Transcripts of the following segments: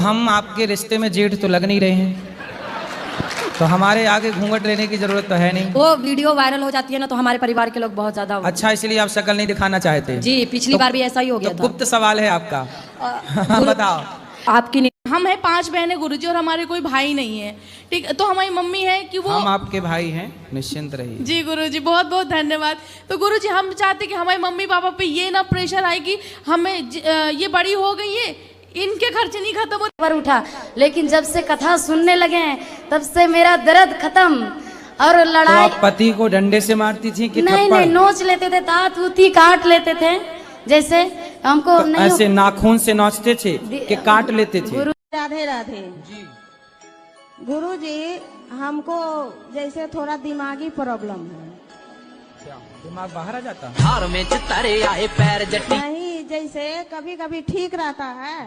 हम आपके रिश्ते में जेठ तो लग नहीं रहे हैं, तो हमारे आगे घूंघट लेने की जरूरत तो है नहीं। वो वीडियो वायरल हो जाती है ना, तो हमारे परिवार के लोग बहुत ज्यादा। अच्छा, इसलिए आप शक्ल नहीं दिखाना चाहते? जी, पिछली बार भी ऐसा ही हो गया था। गुप्त सवाल है आपका। बताओ। आपकी नहीं। हम है 5 बहनें गुरुजी, और हमारे कोई भाई नहीं है। ठीक, तो हमारी मम्मी है कि वो हम आपके भाई हैं, निश्चिंत रहिए। जी गुरुजी, बहुत बहुत धन्यवाद। तो गुरुजी, हम चाहते कि हमारे मम्मी पापा पे ये ना प्रेशर आए कि हमें ये बड़ी हो गई है, इनके खर्चे नहीं खत्म होते। पर उठा, लेकिन जब से कथा सुनने लगे तब से मेरा दर्द खत्म। और लड़ाई तो आप पति को डंडे से मारती थी कि नहीं थप्पड़? नहीं, नोच लेते थे, दांत उती काट लेते थे। जैसे हमको तो नहीं ऐसे नाखून से नोचते थे कि काट लेते थे? राधे राधे गुरु जी, हमको जैसे थोड़ा दिमागी प्रॉब्लम है। दिमाग बाहर आ जाता? हार में चितारे आए पैर जट्टी। नहीं, जैसे कभी कभी ठीक रहता है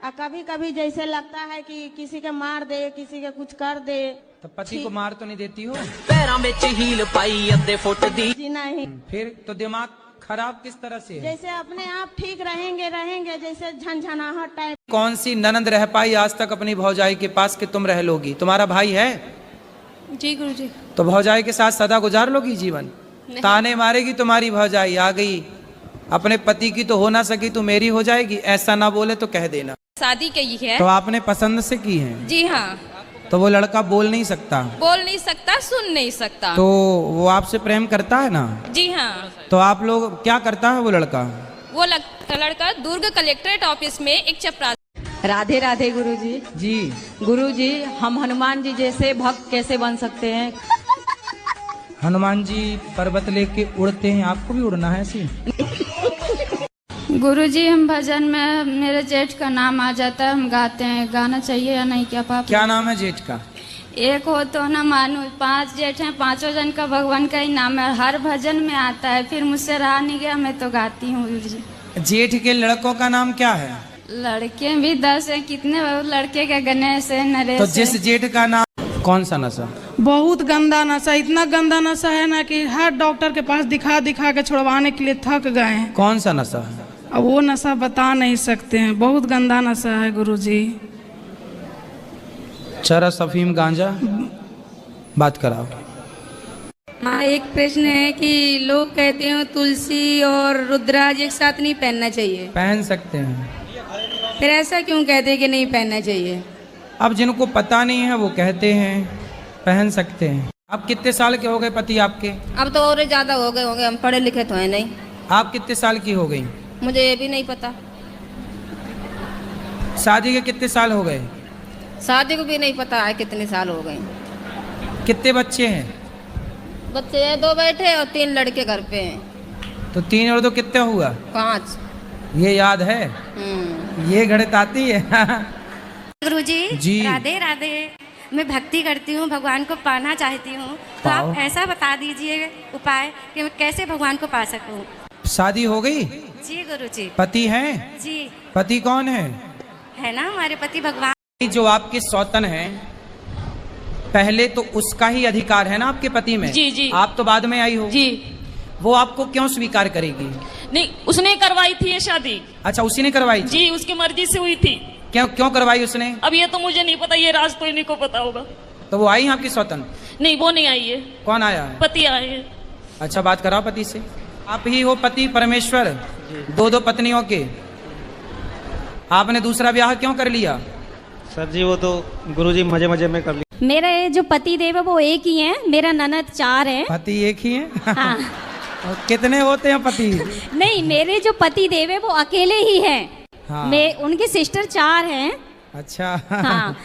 और कभी कभी जैसे लगता है कि किसी के मार दे, किसी के कुछ कर दे। तो पति को मार तो नहीं देती हो? पैरों में हील पाई अद्धे फुट दी। जी नहीं, फिर तो दिमाग खराब किस तरह से है? जैसे अपने आप ठीक रहेंगे जैसे झंझनाहट टाइप। कौन सी ननंद रह पाई आज तक अपनी भौजाई के पास कि तुम रह लोगी? तुम्हारा भाई है? जी गुरुजी। तो भौजाई के साथ सदा गुजार लोगी जीवन? ताने मारेगी तुम्हारी भौजाई, आ गई अपने पति की तो हो ना सकी तो मेरी हो जाएगी, ऐसा ना बोले तो कह देना। शादी की है। तो आपने पसंद से की है? जी हाँ। तो वो लड़का बोल नहीं सकता? बोल नहीं सकता, सुन नहीं सकता। तो वो आपसे प्रेम करता है ना? जी हाँ। तो आप लोग क्या करता है वो लड़का? वो लड़का दुर्ग कलेक्ट्रेट ऑफिस में एक चपरासी। राधे राधे गुरुजी। जी गुरुजी, हम हनुमान जी जैसे भक्त कैसे बन सकते हैं? हनुमान जी पर्वत लेके उड़ते हैं, आपको भी उड़ना है ऐसे? गुरुजी, हम भजन में मेरे जेठ का नाम आ जाता है, हम गाते हैं, गाना चाहिए या नहीं? क्या पाप? क्या नाम है जेठ का? एक हो तो ना मानो, 5 जेठ हैं, 5 जन का भगवान का ही नाम है, हर भजन में आता है, फिर मुझसे रहा नहीं गया, मैं तो गाती हूँ गुरुजी। जेठ के लड़कों का नाम क्या है? लड़के भी 10 हैं, कितने लड़के के? गणेश है, नरेश तो है। जिस जेठ का नाम, कौन सा नशा? बहुत गंदा नशा, इतना गंदा नशा है ना कि हर डॉक्टर के पास दिखा दिखा के छुड़वाने के लिए थक गए हैं। कौन सा नशा है? अब वो नशा बता नहीं सकते हैं, बहुत गंदा नशा है गुरुजी। चरस, अफीम, गांजा? बात कराओ। हाँ, एक प्रश्न है कि लोग कहते हैं तुलसी और रुद्राज एक साथ नहीं पहनना चाहिए। पहन सकते हैं। फिर ऐसा क्यों कहते हैं कि नहीं पहनना चाहिए? अब जिनको पता नहीं है वो कहते हैं पहन सकते हैं। अब कितने साल के हो गए पति आपके? अब तो और ज्यादा हो गए होंगे, हम पढ़े लिखे तो है नहीं। आप कितने साल की हो गई? मुझे ये भी नहीं पता। शादी के कितने साल हो गए? शादी को भी नहीं पता है कितने साल हो गए। कितने बच्चे हैं? बच्चे 2 बैठे और 3 लड़के घर पे हैं। तो 3 और 2 कितने हुआ? 5। ये याद है? ये गणित आती है? गुरुजी जी। राधे राधे। मैं भक्ति करती हूँ, भगवान को पाना चाहती हूँ, तो पाओ। आप ऐसा बता दीजिए उपाय कि मैं कैसे भगवान को पा सकूँ। शादी हो गई? जी गुरुजी। पति है? जी। पति कौन है? है ना हमारे पति भगवान। जो आपके सौतन है, पहले तो उसका ही अधिकार है ना आपके पति में? जी जी। आप तो बाद में आई हो। जी। वो आपको क्यों स्वीकार करेगी? नहीं, उसने करवाई थी ये शादी। अच्छा, उसी ने करवाई थी? जी, उसकी मर्जी से हुई थी। क्यों क्यों करवाई उसने? अब ये तो मुझे नहीं पता, ये राज तो इन्हीं को पता होगा। तो वो आई है आपकी सौतन? नहीं, वो नहीं आई है। कौन आया है? पति आए हैं। अच्छा, बात कराओ पति से। आप ही हो पति परमेश्वर, 2 पत्नियों के। आपने दूसरा ब्याह क्यों कर लिया? सर जी, वो तो गुरुजी मजे मजे में कर लिया। मेरे जो पति देव है वो एक ही है, मेरा ननद 4 है। पति एक ही है? हाँ। और कितने होते हैं पति? नहीं, मेरे जो पति देव है वो अकेले ही हैं। हाँ। मैं उनके सिस्टर 4 हैं। अच्छा। हाँ।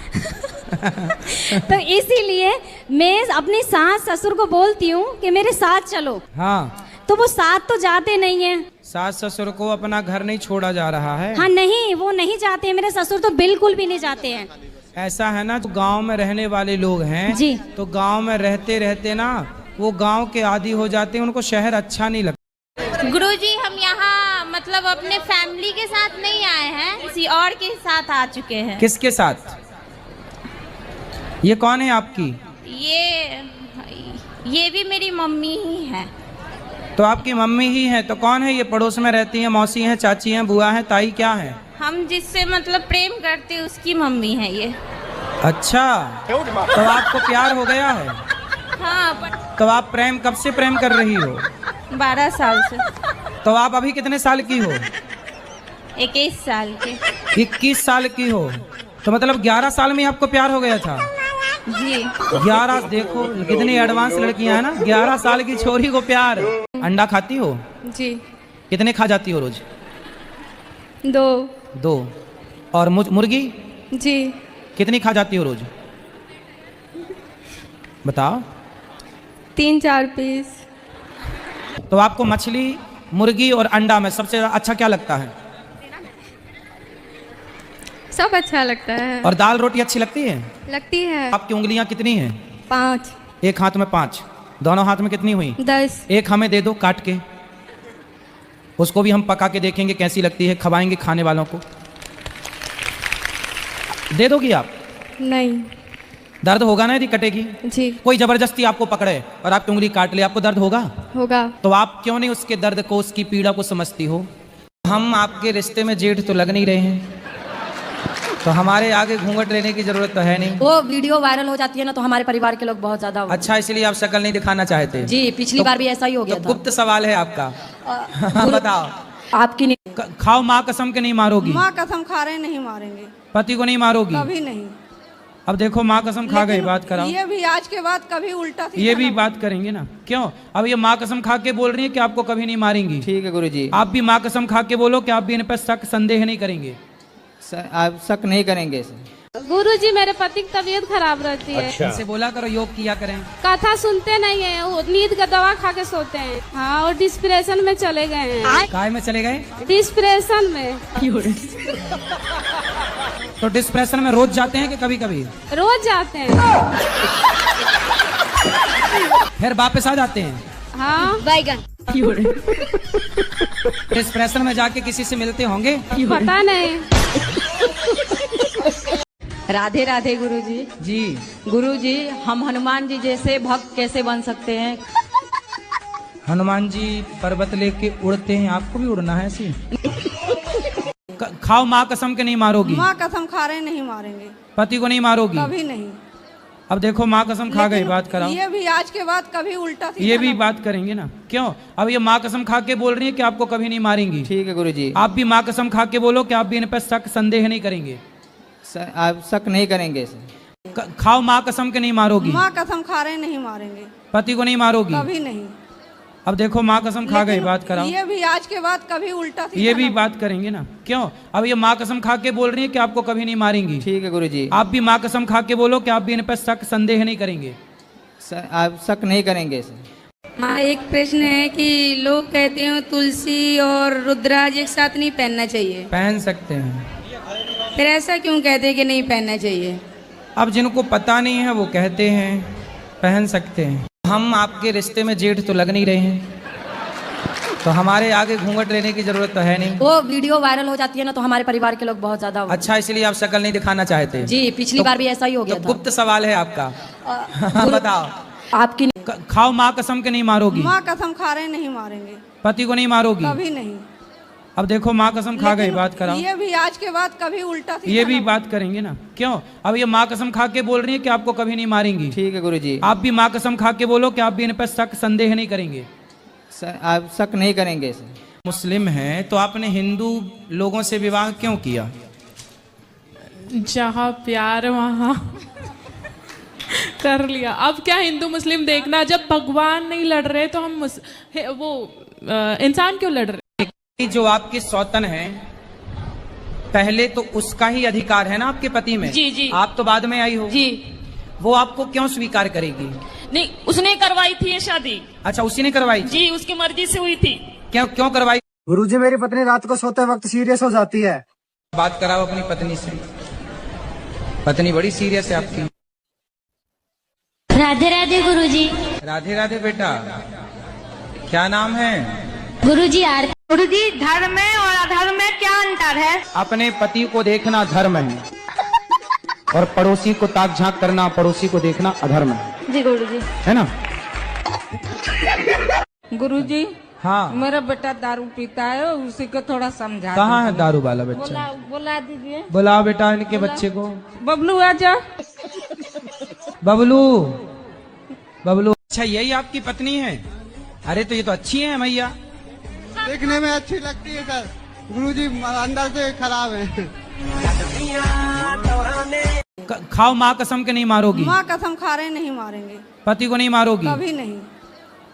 तो इसीलिए मैं अपनी सास ससुर को बोलती हूँ कि मेरे साथ चलो। हाँ। तो वो साथ तो जाते नहीं हैं। सास ससुर को अपना घर नहीं छोड़ा जा रहा है? हाँ, नहीं, वो नहीं जाते हैं, मेरे ससुर तो बिल्कुल भी नहीं जाते हैं। ऐसा है ना, जो गांव में रहने वाले लोग हैं जी, तो गांव में रहते रहते ना वो गांव के आदी हो जाते हैं, उनको शहर अच्छा नहीं लगता। गुरुजी, हम यहाँ मतलब अपने फैमिली के साथ नहीं आए हैं, किसी और के साथ आ चुके हैं। किसके साथ? ये कौन है आपकी? ये भी मेरी मम्मी ही है। तो आपकी मम्मी ही है? तो कौन है ये? पड़ोस में रहती हैं, मौसी हैं, चाची हैं, बुआ हैं, ताई क्या है? हम जिससे मतलब प्रेम करते हैं उसकी मम्मी है ये। अच्छा, तो आपको प्यार हो गया है? हाँ, तो आप कब से प्रेम कर रही हो? 12 साल से। तो आप अभी कितने साल की हो? 21 साल के। 21 साल की हो, तो मतलब 11 साल में आपको प्यार हो गया था? जी। 11, देखो कितनी एडवांस लड़कियां हैं ना, 11 साल की छोरी को प्यार। अंडा खाती हो? जी। कितने खा जाती हो रोज? 2। और मुर्गी जी। कितनी खा जाती हो रोज? बताओ। 3-4 पीस। तो आपको मछली, मुर्गी और अंडा में सबसे अच्छा क्या लगता है? सब अच्छा लगता है। और दाल रोटी अच्छी लगती है? लगती है। आपकी उंगलियां कितनी हैं? 5। एक हाथ में 5, दोनों हाथ में कितनी हुई? 10। एक हमें दे दो काट के, उसको भी हम पका के देखेंगे कैसी लगती है, खवाएंगे खाने वालों को। दे दोगी आप? नहीं। दर्द होगा ना यदि कटेगी? जी। कोई जबरदस्ती आपको पकड़े और आपकी उंगली काट ले, आपको दर्द होगा? होगा। तो आप क्यों नहीं उसके दर्द को, उसकी पीड़ा को समझती हो? हम आपके रिश्ते में जेठ तो लग नहीं रहे हैं, तो हमारे आगे घूंघट लेने की जरूरत तो है नहीं। वो वीडियो वायरल हो जाती है ना, तो हमारे परिवार के लोग बहुत ज्यादा। अच्छा, इसलिए आप शक्ल नहीं दिखाना चाहते? जी, पिछली बार भी ऐसा ही हो गया तो था। गुप्त सवाल है आपका। बताओ। आपकी नहीं। खाओ, माँ कसम के नहीं मारोगी? माँ कसम खा रहे नहीं मारेंगे, पति को नहीं मारोगी? कभी नहीं। अब देखो, माँ कसम खा गई, बात कराओ। ये भी आज के बाद कभी उल्टा ये भी बात करेंगे ना, क्यों? अब ये माँ कसम खा के बोल रही है कि आपको कभी नहीं मारेंगी। ठीक है गुरुजी। आप भी माँ कसम खा के बोलो कि आप भी इन पर शक संदेह नहीं करेंगे। आप शक नहीं करेंगे सर। गुरुजी, मेरे पति की तबीयत खराब रहती है। अच्छा। इनसे बोला करो योग किया करें। कथा सुनते नहीं है, वो नींद का दवा खा के सोते हैं। हाँ, और डिस्प्रेशन में चले गए हैं। काय में चले गए? डिस्प्रेशन में। तो डिस्प्रेशन में रोज जाते हैं कि कभी कभी? रोज जाते हैं। फिर वापस आ जाते हैं? हाँ। बैगन। डिस्प्रेशन में जाके किसी से मिलते होंगे? पता नहीं। राधे राधे गुरुजी। जी। गुरुजी, हम हनुमान जी जैसे भक्त कैसे बन सकते हैं? हनुमान जी पर्वत लेके उड़ते हैं, आपको भी उड़ना है ऐसी? खाओ, माँ कसम के नहीं मारोगी? माँ कसम खा रहे नहीं मारेंगे, पति को नहीं मारोगी? कभी नहीं। अब देखो, माँ कसम खा गई, बात कराओ। ये भी आज के बाद कभी उल्टा ये भी बात करेंगे ना, क्यों? अब ये माँ कसम खा के बोल रही है कि आपको कभी नहीं मारेंगी। ठीक है गुरुजी। आप भी माँ कसम खा के बोलो कि आप भी इन पर शक संदेह नहीं करेंगे। आप शक नहीं करेंगे सर। खाओ, माँ कसम के नहीं मारोगी? माँ कसम खा रहे नहीं मारेंगे, पति को नहीं मारोगी? कभी नहीं। अब देखो, माँ कसम खा गई, बात कराओ। ये भी आज के बाद कभी उल्टा ये भी बात करेंगे ना, क्यों? अब ये माँ कसम खा के बोल रही है कि आपको कभी नहीं मारेंगी। ठीक है गुरुजी। आप भी माँ कसम खा के बोलो कि आप भी इन पर शक संदेह नहीं करेंगे। आप शक नहीं करेंगे सर। हाँ, एक प्रश्न है कि लोग कहते हैं तुलसी और रुद्राज एक साथ नहीं पहनना चाहिए। पहन सकते हैं। फिर ऐसा क्यों कहते हैं कि नहीं पहनना चाहिए? अब जिनको पता नहीं है वो कहते हैं पहन सकते हैं। हम आपके रिश्ते में जेठ तो लग नहीं रहे हैं, तो हमारे आगे घूंघट लेने की जरूरत तो है नहीं। वो वीडियो वायरल हो जाती है ना, तो हमारे परिवार के लोग बहुत ज्यादा। अच्छा, इसलिए आप शक्ल नहीं दिखाना चाहते? जी, पिछली बार भी ऐसा ही हो गया तो था। गुप्त सवाल है आपका। बताओ। आपकी नहीं। खाओ, माँ कसम के नहीं मारोगी? माँ कसम खा रहे नहीं मारेंगे, पति को नहीं मारोगी? कभी नहीं। अब देखो, माँ कसम खा गई, बात कराओ। ये भी आज के बाद कभी उल्टा ये भी बात करेंगे ना, क्यों? अब ये माँ कसम खा के बोल रही है कि आपको कभी नहीं मारेंगी। ठीक है गुरुजी। आप भी माँ कसम खा के बोलो कि आप भी इन पर शक संदेह नहीं करेंगे। आप शक नहीं करेंगे सर। मुस्लिम हैं तो आपने हिंदू लोगों से विवाह क्यों किया? जहाँ प्यार वहाँ कर लिया। अब क्या हिंदू मुस्लिम देखना, जब भगवान नहीं लड़ रहे तो हम इंसान क्यों लड़ रहे? जो आपके सौतन है, पहले तो उसका ही अधिकार है ना आपके पति में। जी जी। आप तो बाद में आई हो। जी। वो आपको क्यों स्वीकार करेगी? नहीं, उसने करवाई थी ये शादी। अच्छा, उसी ने करवाई? जी, उसकी मर्जी से हुई थी। क्यों करवाई? गुरुजी, मेरी पत्नी रात को सोते वक्त सीरियस हो जाती है। बात कराओ अपनी पत्नी से। पत्नी बड़ी सीरियस है आपकी। राधे राधे गुरुजी। राधे राधे बेटा, क्या नाम है? गुरुजी आरती। गुरुजी, धर्म में और अधर्म में क्या अंतर है? अपने पति को देखना धर्म है और पड़ोसी को ताक झांक करना, पड़ोसी को देखना अधर्म है। जी गुरुजी। है ना? गुरुजी, हाँ मेरा बेटा दारू पीता है, उसी को थोड़ा समझा। कहाँ है दारू वाला बच्चा? बुला दीजिए। बुलाओ बेटा इनके बच्चे को। बबलू आजा। बबलू बबलू। अच्छा यही आपकी पत्नी है? अरे तो ये तो अच्छी है मैया। देखने में अच्छी लगती है सर, गुरुजी अंदर से खराब है। खाओ माँ कसम के नहीं मारोगी? माँ कसम खा रहे नहीं मारेंगे। पति को नहीं मारोगी? कभी नहीं।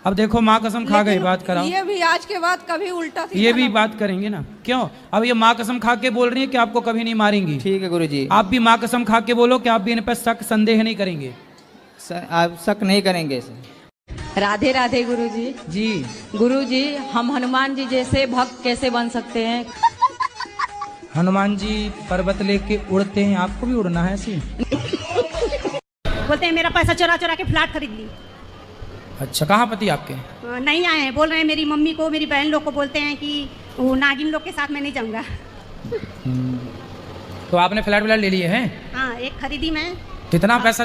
अब देखो माँ कसम खा गई, बात कराओ। ये भी आज के बाद कभी उल्टा ये भी बात करेंगे ना, क्यों? अब ये माँ कसम खा के बोल रही है कि आपको कभी नहीं मारेंगी। ठीक है गुरुजी। आप भी माँ कसम खा के बोलो कि आप भी इन पर शक संदेह नहीं करेंगे। आप शक नहीं करेंगे। राधे राधे गुरुजी। जी गुरुजी, हम हनुमान जी जैसे भक्त कैसे बन सकते हैं? हनुमान जी पर्वत लेके उड़ते हैं, आपको भी उड़ना है ऐसे? बोलते हैं मेरा पैसा चुरा चुरा के फ्लैट खरीद ली। अच्छा, कहाँ पति आपके? नहीं आए हैं, बोल रहे हैं मेरी मम्मी को, मेरी बहन लोग को बोलते हैं कि वो नागिन लोग के साथ मैं नहीं जाऊंगा। तो आपने फ्लैट व्लैट ले लिए हैं? हाँ, एक खरीदी मैं। कितना पैसा?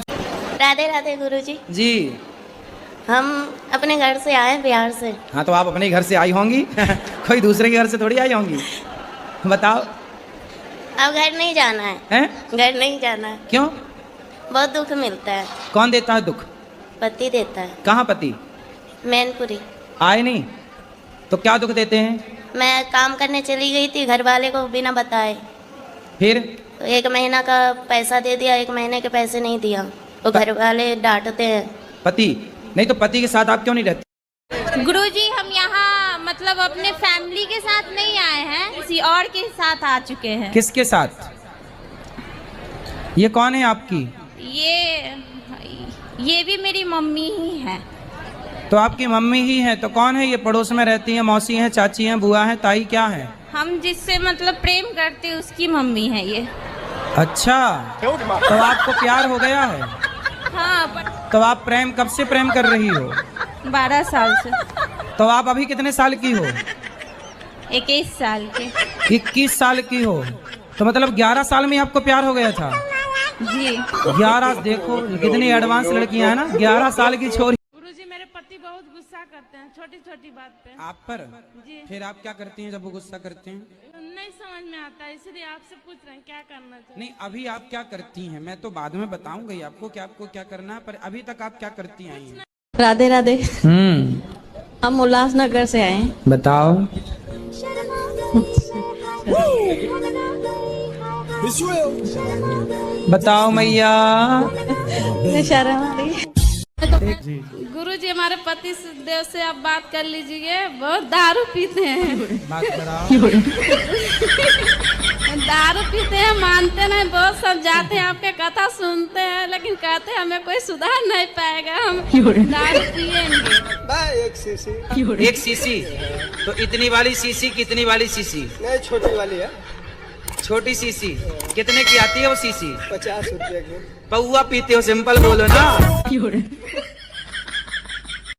राधे राधे गुरुजी। जी हम अपने घर से आए बिहार से। हाँ, तो आप अपने घर से आई होंगी कोई दूसरे के घर से थोड़ी आई होंगी। बताओ। अब घर नहीं जाना है। हैं? घर नहीं जाना है। क्यों? बहुत दुख मिलता है। कौन देता है दुख? पति देता है। कहाँ पति? मैनपुरी। आए नहीं तो क्या दुख देते हैं? मैं काम करने चली गई थी, घर वाले को बिना बताए। फिर? तो 1 महीना का पैसा दे दिया, 1 महीने के पैसे नहीं दिया, तो घर वाले डांटते हैं। पति नहीं तो पति के साथ आप क्यों नहीं रहते? गुरुजी हम यहाँ मतलब अपने फैमिली के साथ नहीं आए हैं, किसी और के साथ आ चुके हैं। किसके साथ? ये कौन है आपकी? ये भी मेरी मम्मी ही है। तो आपकी मम्मी ही है तो कौन है ये? पड़ोस में रहती है, मौसी हैं, चाची हैं, बुआ हैं, ताई, क्या है? हम जिससे मतलब प्रेम करते हैं उसकी मम्मी है ये। अच्छा, तो आपको प्यार हो गया है? हाँ। तो आप कब से प्रेम कर रही हो? 12 साल से। तो आप अभी कितने साल की हो? 21 साल के। 21 साल की हो तो मतलब 11 साल में आपको प्यार हो गया था? जी। 11, देखो कितनी एडवांस लड़कियां हैं ना, 11 साल की छोरी। गुरुजी मेरे पति बहुत गुस्सा करते हैं छोटी छोटी बात पे। आप पर? जी। फिर आप क्या करती हैं जब वो गुस्सा करते हैं? नहीं समझ में आता, इसलिए आपसे पूछ रहे हैं क्या करना चाहिए। नहीं, अभी आप क्या करती हैं? मैं तो बाद में बताऊंगा ही आपको कि आपको क्या करना है, पर अभी तक आप क्या करती आई हैं? राधे राधे। हम उल्लासनगर से आए। बताओ। बताओ मैया। गुरुजी हमारे पति देव से आप बात कर लीजिए, बहुत दारू पीते हैं। बात कराओ। दारू पीते हैं, मानते नहीं, बहुत समझाते हैं, आपके कथा सुनते हैं, लेकिन कहते हैं हमें कोई सुधार नहीं पाएगा, हम दारू पिएंगे। एक सीसी? तो इतनी वाली सीसी कितनी वाली सीसी? नहीं, छोटी वाली है। छोटी सीसी कितने की आती है वो सीसी? 50 रुपये की। पौवा पीते हो, सिंपल बोलो ना।